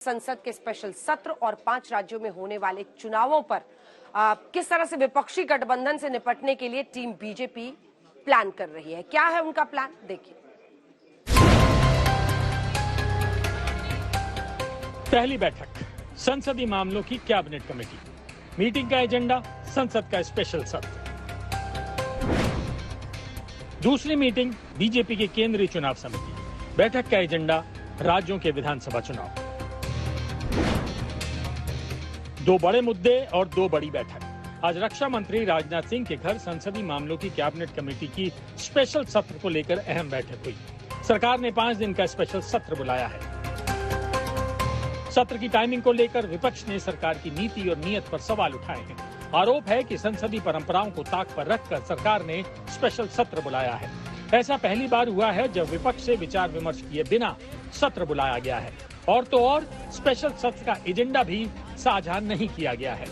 संसद के स्पेशल सत्र और 5 राज्यों में होने वाले चुनावों पर किस तरह से विपक्षी गठबंधन से निपटने के लिए टीम बीजेपी प्लान कर रही है। क्या है उनका प्लान, देखिए। पहली बैठक संसदीय मामलों की कैबिनेट कमेटी। मीटिंग का एजेंडा संसद का स्पेशल सत्र। दूसरी मीटिंग बीजेपी की केंद्रीय चुनाव समिति। बैठक का एजेंडा राज्यों के विधानसभा चुनाव। 2 बड़े मुद्दे और 2 बड़ी बैठक। आज रक्षा मंत्री राजनाथ सिंह के घर संसदीय मामलों की कैबिनेट कमेटी की स्पेशल सत्र को लेकर अहम बैठक हुई। सरकार ने 5 दिन का स्पेशल सत्र बुलाया है। सत्र की टाइमिंग को लेकर विपक्ष ने सरकार की नीति और नीयत पर सवाल उठाए हैं। आरोप है कि संसदीय परंपराओं को ताक पर रखकर सरकार ने स्पेशल सत्र बुलाया है। ऐसा पहली बार हुआ है जब विपक्ष से विचार विमर्श किए बिना सत्र बुलाया गया है। और तो और स्पेशल सत्र का एजेंडा भी साझा नहीं किया गया है।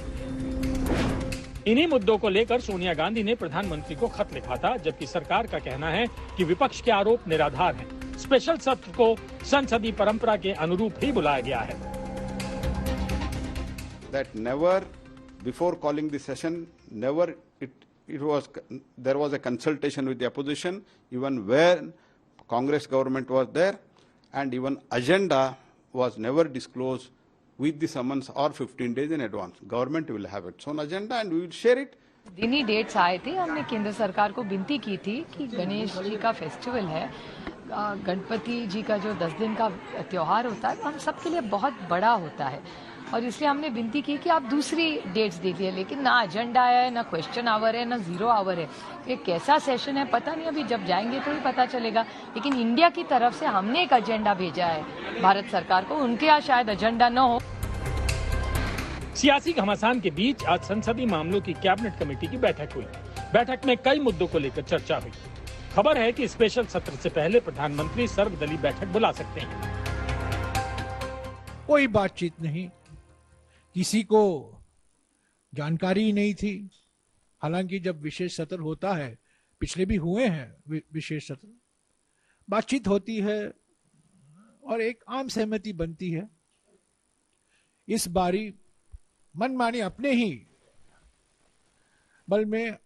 इन्हीं मुद्दों को लेकर सोनिया गांधी ने प्रधानमंत्री को खत लिखा था, जबकि सरकार का कहना है कि विपक्ष के आरोप निराधार हैं। स्पेशल सत्र को संसदीय परंपरा के अनुरूप ही बुलाया गया है। That never, before calling the session, never there was a consultation with the opposition, even when Congress government was there, and even agenda was never disclosed with the summons or 15 days in advance. Government will have its own agenda and we will share it. दिनी dates आए थे, हमने केंद्र सरकार को विनती की थी कि गणेश जी का फेस्टिवल है, गणपति जी का जो 10 दिन का त्योहार होता है हम सबके लिए बहुत बड़ा होता है, और इसलिए हमने विनती की कि आप दूसरी डेट्स दीजिए। लेकिन ना एजेंडा है, ना क्वेश्चन आवर है, ना 0 आवर है। ये कैसा सेशन है पता नहीं, अभी जब जाएंगे तो ही पता चलेगा। लेकिन इंडिया की तरफ से हमने एक एजेंडा भेजा है भारत सरकार को, उनके यहाँ शायद एजेंडा न हो। सियासी घमासान के बीच आज संसदीय मामलों की कैबिनेट कमेटी की बैठक हुई। बैठक में कई मुद्दों को लेकर चर्चा हुई। खबर है कि स्पेशल सत्र से पहले प्रधानमंत्री सर्वदलीय बैठक बुला सकते हैं। कोई बातचीत नहीं, किसी को जानकारी ही नहीं थी। हालांकि जब विशेष सत्र होता है, पिछले भी हुए हैं विशेष सत्र, बातचीत होती है और एक आम सहमति बनती है। इस बारी मनमानी अपने ही बल में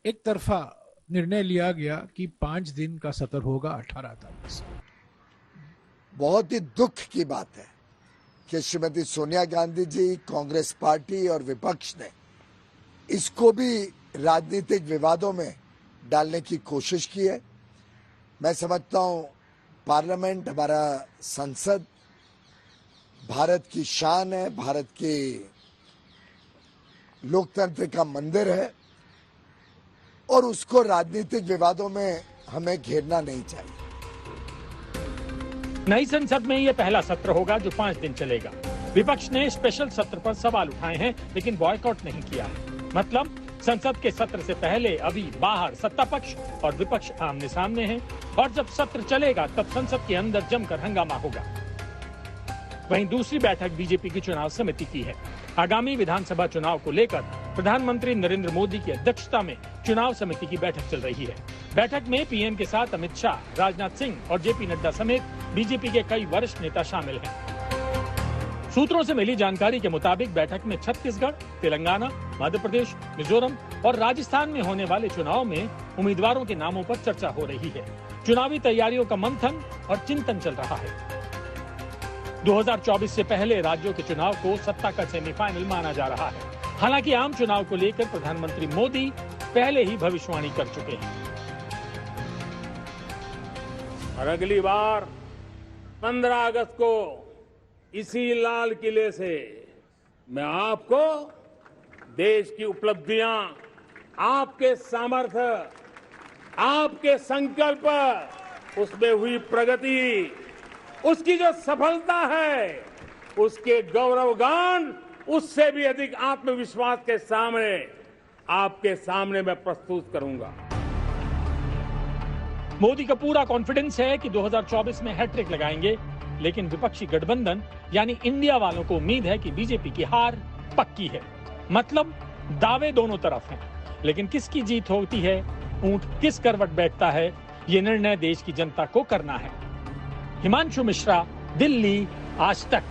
एक तरफा निर्णय लिया गया कि 5 दिन का सत्र होगा 18 तारीख से। बहुत ही दुख की बात है कि श्रीमती सोनिया गांधी जी, कांग्रेस पार्टी और विपक्ष ने इसको भी राजनीतिक विवादों में डालने की कोशिश की है। मैं समझता हूं पार्लियामेंट, हमारा संसद भारत की शान है, भारत के लोकतंत्र का मंदिर है, और उसको राजनीतिक विवादों में हमें घेरना नहीं चाहिए। नई संसद में यह पहला सत्र होगा जो 5 दिन चलेगा। विपक्ष ने स्पेशल सत्र पर सवाल उठाए हैं, लेकिन बॉयकॉट नहीं किया। मतलब संसद के सत्र से पहले अभी बाहर सत्ता पक्ष और विपक्ष आमने सामने हैं, और जब सत्र चलेगा तब संसद के अंदर जमकर हंगामा होगा। वहीं दूसरी बैठक बीजेपी की चुनाव समिति की है। आगामी विधानसभा चुनाव को लेकर प्रधानमंत्री नरेंद्र मोदी की अध्यक्षता में चुनाव समिति की बैठक चल रही है। बैठक में पीएम के साथ अमित शाह, राजनाथ सिंह और जेपी नड्डा समेत बीजेपी के कई वरिष्ठ नेता शामिल हैं। सूत्रों से मिली जानकारी के मुताबिक बैठक में छत्तीसगढ़, तेलंगाना, मध्य प्रदेश, मिजोरम और राजस्थान में होने वाले चुनाव में उम्मीदवारों के नामों पर चर्चा हो रही है। चुनावी तैयारियों का मंथन और चिंतन चल रहा है। 2024 से पहले राज्यों के चुनाव को सत्ता का सेमीफाइनल माना जा रहा है। हालांकि आम चुनाव को लेकर प्रधानमंत्री मोदी पहले ही भविष्यवाणी कर चुके हैं। और अगली बार 15 अगस्त को इसी लाल किले से मैं आपको देश की उपलब्धियां, आपके सामर्थ्य, आपके संकल्प, उसमें हुई प्रगति, उसकी जो सफलता है, उसके गौरवगान, उससे भी अधिक आत्मविश्वास के सामने आपके सामने मैं प्रस्तुत करूंगा। मोदी का पूरा कॉन्फिडेंस है कि 2024 में हैट्रिक लगाएंगे, लेकिन विपक्षी गठबंधन यानी इंडिया वालों को उम्मीद है कि बीजेपी की हार पक्की है। मतलब दावे दोनों तरफ हैं, लेकिन किसकी जीत होती है, ऊंट किस करवट बैठता है, ये निर्णय देश की जनता को करना है। हिमांशु मिश्रा, दिल्ली, आज तक